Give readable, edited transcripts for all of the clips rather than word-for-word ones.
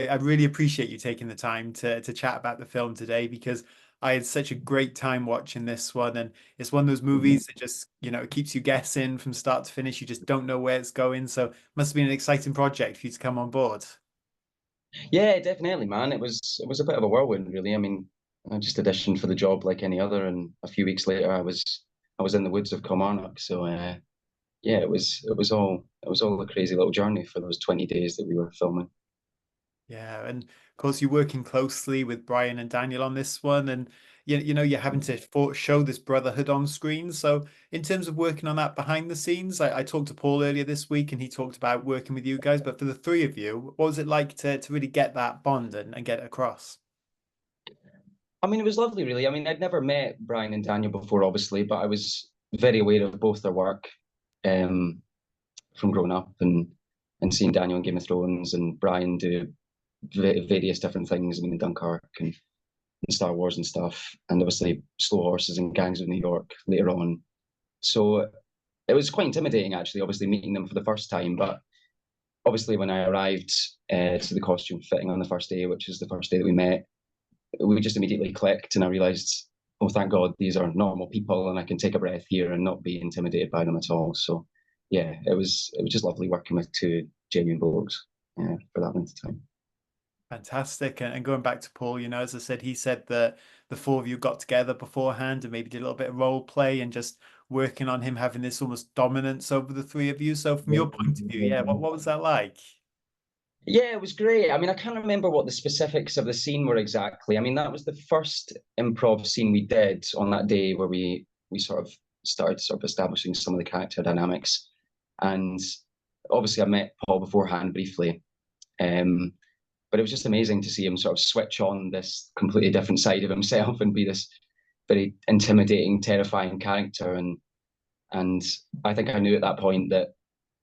I really appreciate you taking the time to chat about the film today because I had such a great time watching this one, and it's one of those movies that just, it keeps you guessing from start to finish. You just don't know where it's going, so it must have been an exciting project for you to come on board. Yeah, definitely, man. It was a bit of a whirlwind, really. I mean, I just auditioned for the job like any other, and a few weeks later, I was in the woods of Kilmarnock. So yeah, it was all a crazy little journey for those 20 days that we were filming. Yeah, and of course you're working closely with Brian and Daniel on this one, and you're having to show this brotherhood on screen. So, in terms of working on that behind the scenes, I talked to Paul earlier this week, and he talked about working with you guys. But for the three of you, what was it like to really get that bond and get it across? I mean, it was lovely, really. I mean, I'd never met Brian and Daniel before, obviously, but I was very aware of both their work um, from growing up and seeing Daniel in Game of Thrones and Brian do various different things. I mean, in Dunkirk and Star Wars and stuff, and obviously Slow Horses and Gangs of New York later on. So it was quite intimidating, actually, obviously meeting them for the first time. But obviously, when I arrived to the costume fitting on the first day, which is the first day that we met, we just immediately clicked, and I realized, oh, thank God, these are normal people, and I can take a breath here and not be intimidated by them at all. So, yeah, it was just lovely working with two genuine blokes for that length of time. Fantastic. And going back to Paul, as I said, he said that the four of you got together beforehand and maybe did a little bit of role play and just working on him having this almost dominance over the three of you. So from your point of view, yeah, what was that like? Yeah, it was great. I mean, I can't remember what the specifics of the scene were exactly. I mean, that was the first improv scene we did on that day where we sort of started sort of establishing some of the character dynamics. And obviously I met Paul beforehand briefly. Um, but it was just amazing to see him sort of switch on this completely different side of himself and be this very intimidating, terrifying character. And I think I knew at that point that,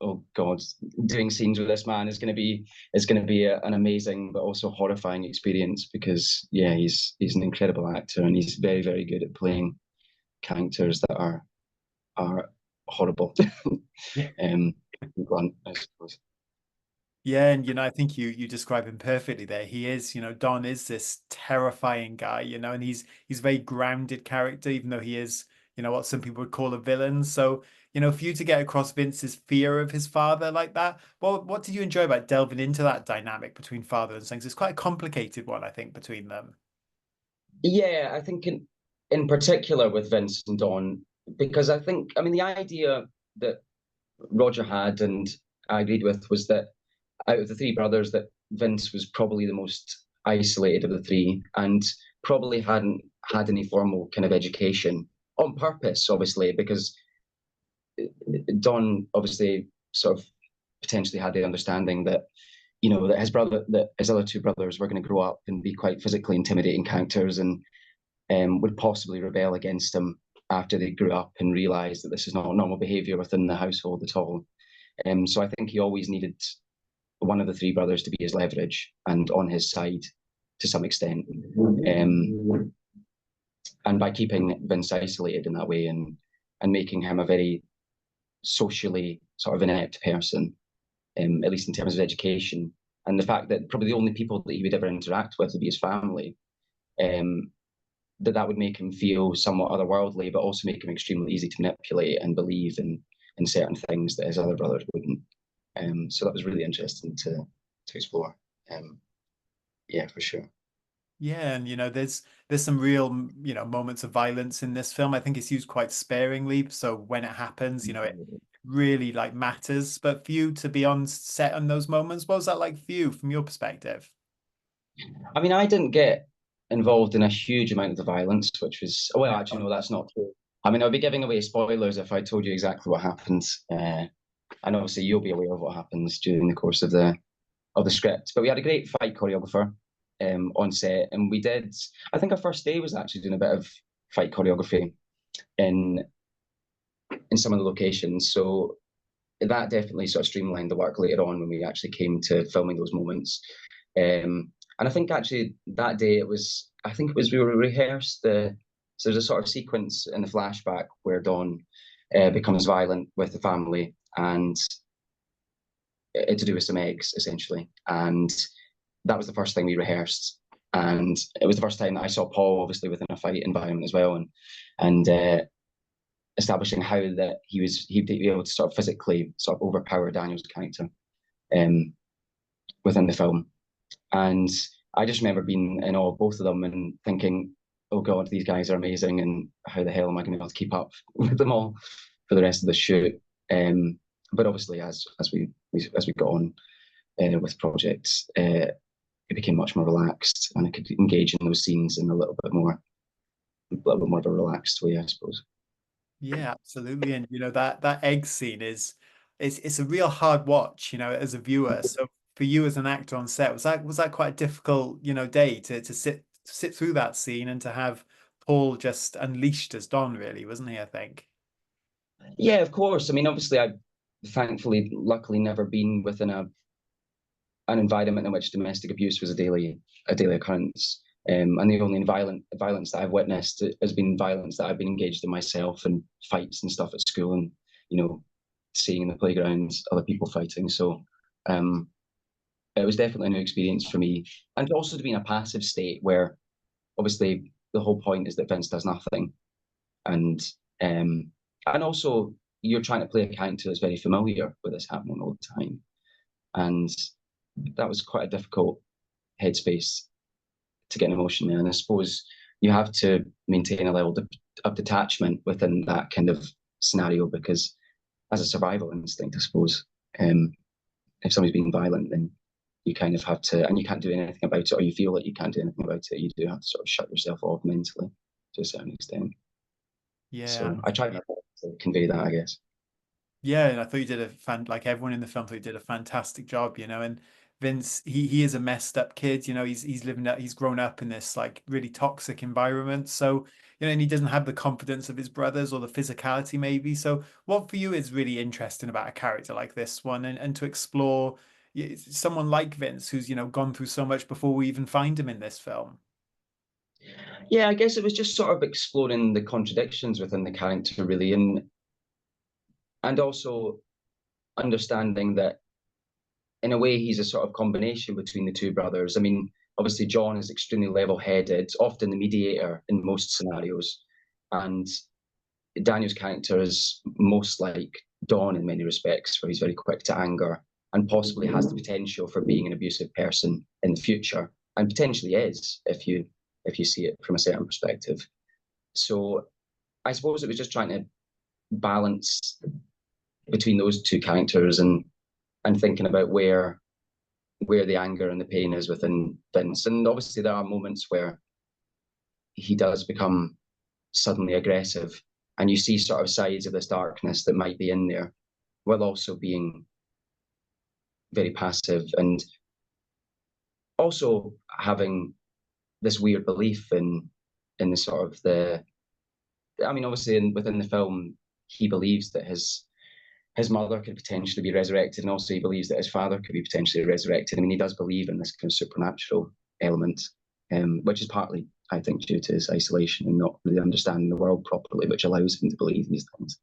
oh God, doing scenes with this man is going to be an amazing but also horrifying experience because yeah, he's an incredible actor and he's very very good at playing characters that are horrible. Yeah. Blunt, I suppose. Yeah, and I think you describe him perfectly there. He is, Don is this terrifying guy, and he's a very grounded character, even though he is, what some people would call a villain. So, for you to get across Vince's fear of his father like that, what did you enjoy about delving into that dynamic between father and son? 'Cause it's quite a complicated one, I think, between them. Yeah, I think in particular with Vince and Don, because I mean the idea that Roger had and I agreed with was that out of the three brothers that Vince was probably the most isolated of the three and probably hadn't had any formal kind of education on purpose, obviously, because Don obviously sort of potentially had the understanding that that his other two brothers were going to grow up and be quite physically intimidating characters and would possibly rebel against him after they grew up and realized that this is not normal behavior within the household at all. So I think he always needed one of the three brothers to be his leverage and on his side to some extent. And by keeping Vince isolated in that way and making him a very socially sort of inept person, at least in terms of education, and the fact that probably the only people that he would ever interact with would be his family, um, that would make him feel somewhat otherworldly, but also make him extremely easy to manipulate and believe in certain things that his other brothers wouldn't. So that was really interesting to explore. Um, yeah, for sure. Yeah, and there's some real moments of violence in this film. I think it's used quite sparingly, so when it happens, it really like matters. But for you to be on set on those moments, what was that like for you from your perspective? I mean, I didn't get involved in a huge amount of the violence, which was, well, actually, no, that's not true. I mean, I'd be giving away spoilers if I told you exactly what happens. And obviously, you'll be aware of what happens during the course of the script. But we had a great fight choreographer on set, and we did. I think our first day was actually doing a bit of fight choreography in in some of the locations. So that definitely sort of streamlined the work later on when we actually came to filming those moments. And I think actually that day I think it was we were rehearsed so there's a sort of sequence in the flashback where Dawn becomes violent with the family and to do with some eggs essentially. And that was the first thing we rehearsed, and it was the first time that I saw Paul, obviously within a fight environment as well, and establishing how that he'd be able to sort of physically sort of overpower Daniel's character um, within the film. And I just remember being in awe of both of them and thinking, oh God, these guys are amazing, and how the hell am I going to be able to keep up with them all for the rest of the shoot? But obviously, as we got on with projects, it became much more relaxed, and I could engage in those scenes in a little bit more of a relaxed way, I suppose. Yeah, absolutely. And that egg scene it's a real hard watch, as a viewer. So for you as an actor on set, was that quite a difficult, day to sit through that scene and to have Paul just unleashed as Don, really, wasn't he, I think? Yeah, of course. I mean, obviously, I've thankfully, luckily, never been within an environment in which domestic abuse was a daily occurrence. And the only violence that I've witnessed has been violence that I've been engaged in myself, and fights and stuff at school, and you know, seeing in the playgrounds other people fighting. So um, it was definitely a new experience for me, and also to be in a passive state where obviously the whole point is that Vince does nothing, and um, and also you're trying to play a character that's very familiar with this happening all the time, and that was quite a difficult headspace to get an emotion in. And I suppose you have to maintain a level of detachment within that kind of scenario, because as a survival instinct, I suppose, if somebody's being violent, then you kind of have to, and you can't do anything about it, or you feel that you can't do anything about it. You do have to sort of shut yourself off mentally to a certain extent. Yeah, So I tried to convey that, I guess. yeah, and I thought you did like everyone in the film thought you did a fantastic job, and Vince, he is a messed up kid, he's grown up in this like really toxic environment. So, and he doesn't have the confidence of his brothers or the physicality maybe. So what for you is really interesting about a character like this one, and to explore someone like Vince who's, gone through so much before we even find him in this film. Yeah, I guess it was just sort of exploring the contradictions within the character, really, and also understanding that in a way he's a sort of combination between the two brothers. I mean, obviously John is extremely level-headed, often the mediator in most scenarios, and Daniel's character is most like Don in many respects, where he's very quick to anger and possibly has the potential for being an abusive person in the future, and potentially is if you see it from a certain perspective. So I suppose it was just trying to balance between those two characters, and thinking about where the anger and the pain is within Vince. And obviously there are moments where he does become suddenly aggressive, and you see sort of sides of this darkness that might be in there, while also being very passive, and also having this weird belief in the sort of the, I mean, obviously within the film he believes that his mother could potentially be resurrected, and also he believes that his father could be potentially resurrected. I mean, he does believe in this kind of supernatural element, which is partly, I think, due to his isolation and not really understanding the world properly, which allows him to believe these things.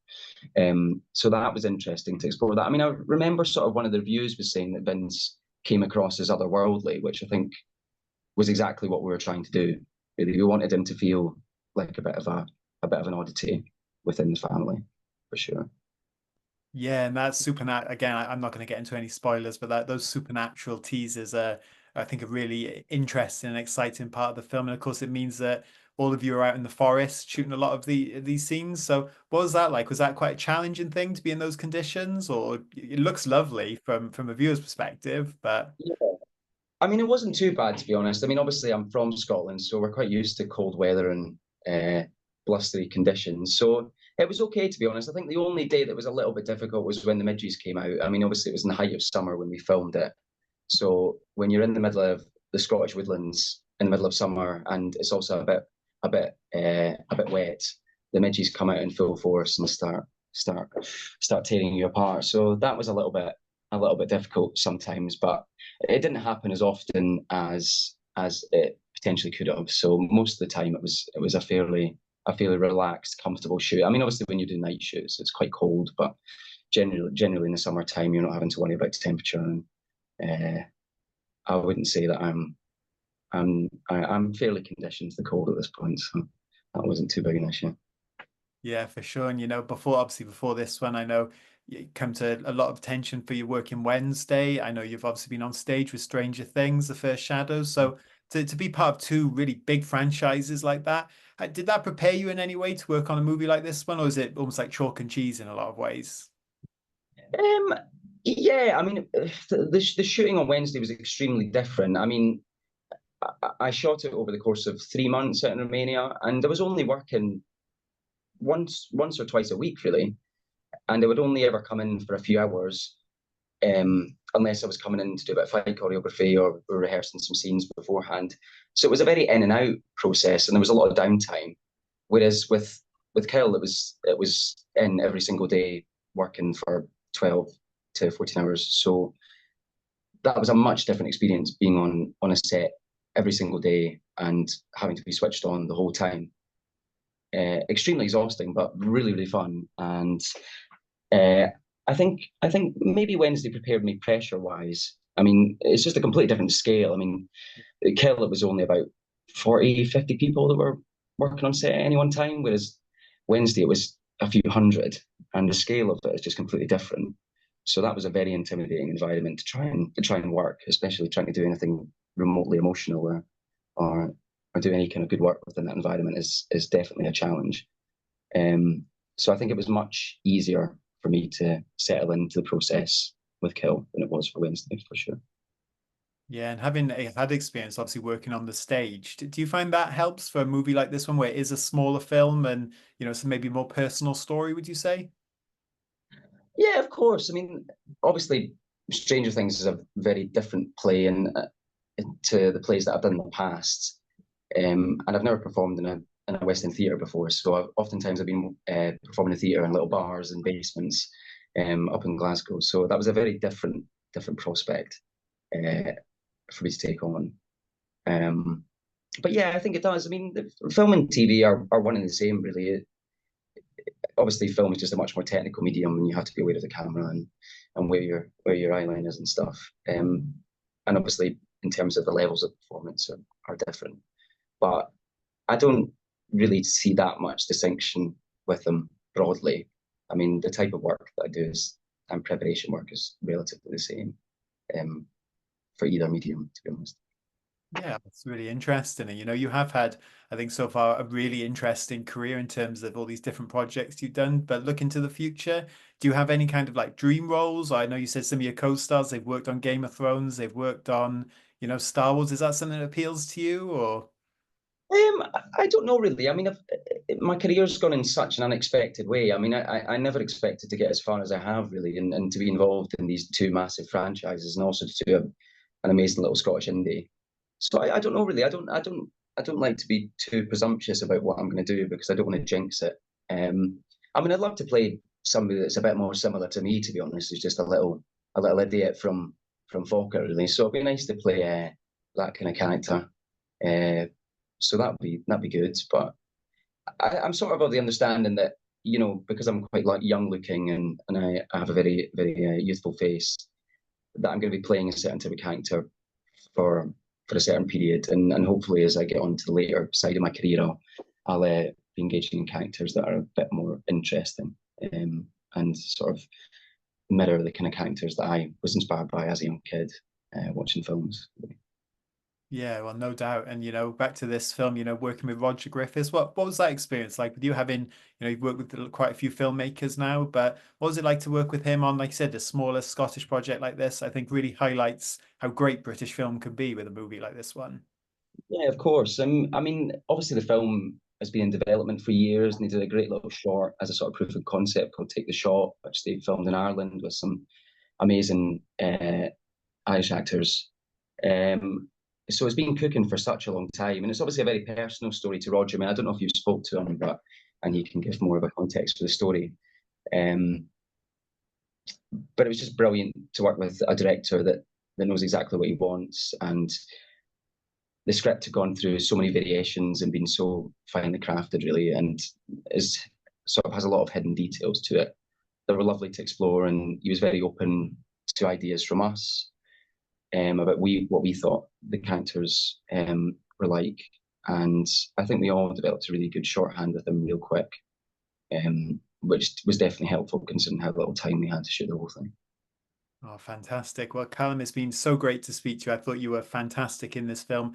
So that was interesting to explore that. I mean, I remember sort of one of the reviews was saying that Vince came across as otherworldly, which I think was exactly what we were trying to do. Really, we wanted him to feel like a bit of an oddity within the family, for sure. Yeah, and that's supernatural. Again, I'm not going to get into any spoilers, but those supernatural teasers are, I think, a really interesting and exciting part of the film. And of course, it means that all of you are out in the forest shooting a lot of these scenes. So, what was that like? Was that quite a challenging thing to be in those conditions, or it looks lovely from a viewer's perspective, but I mean, it wasn't too bad, to be honest. I mean, obviously, I'm from Scotland, so we're quite used to cold weather and blustery conditions. So it was okay, to be honest. I think the only day that was a little bit difficult was when the midges came out. I mean, obviously, it was in the height of summer when we filmed it. So when you're in the middle of the Scottish woodlands in the middle of summer, and it's also a bit wet, the midges come out in full force and start tearing you apart. So that was a little bit difficult sometimes, but it didn't happen as often as it potentially could have. So most of the time it was a fairly relaxed, comfortable shoot. I mean, obviously when you do night shoots, it's quite cold, but generally in the summertime, you're not having to worry about temperature and uh, I wouldn't say that I'm fairly conditioned to the cold at this point, so that wasn't too big an issue. Yeah, for sure. And before obviously before this one, I know you come to a lot of attention for your work in Wednesday. I know you've obviously been on stage with Stranger Things, The First Shadows. So to be part of two really big franchises like that, did that prepare you in any way to work on a movie like this one, or is it almost like chalk and cheese in a lot of ways? Um, yeah, I mean, the shooting on Wednesday was extremely different. I mean, I shot it over the course of 3 months out in Romania, and I was only working once or twice a week, really, and I would only ever come in for a few hours, unless I was coming in to do a bit of fight choreography or rehearsing some scenes beforehand. So it was a very in and out process, and there was a lot of downtime. Whereas with Kel, it was in every single day, working for 12 to 14 hours. So that was a much different experience being on a set every single day and having to be switched on the whole time. Extremely exhausting, but really, really fun. And uh, I think maybe Wednesday prepared me pressure wise. I mean, it's just a completely different scale. I mean, Kill, it was only about 40, 50 people that were working on set at any one time, whereas Wednesday it was a few hundred, and the scale of it is just completely different. So that was a very intimidating environment to try and work, especially trying to do anything remotely emotional or do any kind of good work within that environment is definitely a challenge. Um, so I think it was much easier for me to settle into the process with Kill than it was for Wednesday, for sure. Yeah, and having had experience obviously working on the stage, do you find that helps for a movie like this one where it is a smaller film and some maybe more personal story, would you say? Yeah, of course. I mean, obviously, Stranger Things is a very different play to the plays that I've done in the past. And I've never performed in a West End theatre before, so oftentimes I've been performing in theatre in little bars and basements up in Glasgow. So that was a very different prospect uh, for me to take on. Um, but yeah, I think it does. I mean, film and TV are one and the same, really. Obviously, film is just a much more technical medium, and you have to be aware of the camera and where your eye line is and stuff. And obviously, in terms of the levels of performance are different. But I don't really see that much distinction with them broadly. I mean, the type of work that I do is and preparation work is relatively the same um, for either medium, to be honest. Yeah, it's really interesting. And you have had, I think, so far a really interesting career in terms of all these different projects you've done. But look into the future, do you have any kind of like dream roles? I know you said some of your co-stars, they've worked on Game of Thrones, they've worked on, Star Wars. Is that something that appeals to you or? I don't know really. I mean, my career's gone in such an unexpected way. I mean, I never expected to get as far as I have really, and to be involved in these two massive franchises, and also to do an amazing little Scottish indie. So I don't know really. I don't like to be too presumptuous about what I'm going to do because I don't want to jinx it. I mean, I'd love to play somebody that's a bit more similar to me, to be honest. Who's just a little idiot from Falkirk, really. So it'd be nice to play that kind of character. Uh, so that'd be good. But I'm sort of of the understanding that because I'm quite like young looking and I have a very very youthful face, that I'm going to be playing a certain type of character for for a certain period, and hopefully as I get on to the later side of my career, I'll be engaging in characters that are a bit more interesting, and sort of mirror the kind of characters that I was inspired by as a young kid watching films. Yeah, well, no doubt. And back to this film, working with Roger Griffiths, what was that experience like with you having, you've worked with quite a few filmmakers now, but what was it like to work with him on, like you said, a smaller Scottish project like this? I think really highlights how great British film can be with a movie like this one. Yeah, of course. I mean, obviously the film has been in development for years, and they did a great little short as a sort of proof of concept called "Take the Shot," which they filmed in Ireland with some amazing Irish actors. Um, so it's been cooking for such a long time, and it's obviously a very personal story to Roger. I mean, I don't know if you've spoke to him, but and he can give more of a context for the story. Um, but it was just brilliant to work with a director that knows exactly what he wants, and the script had gone through so many variations and been so finely crafted, really, and is sort of has a lot of hidden details to it that were lovely to explore. And he was very open to ideas from us. about what we thought the characters were like, and I think we all developed a really good shorthand with them real quick, which was definitely helpful considering how little time we had to shoot the whole thing. Oh, fantastic. Well, Callum, it's been so great to speak to you. I thought you were fantastic in this film.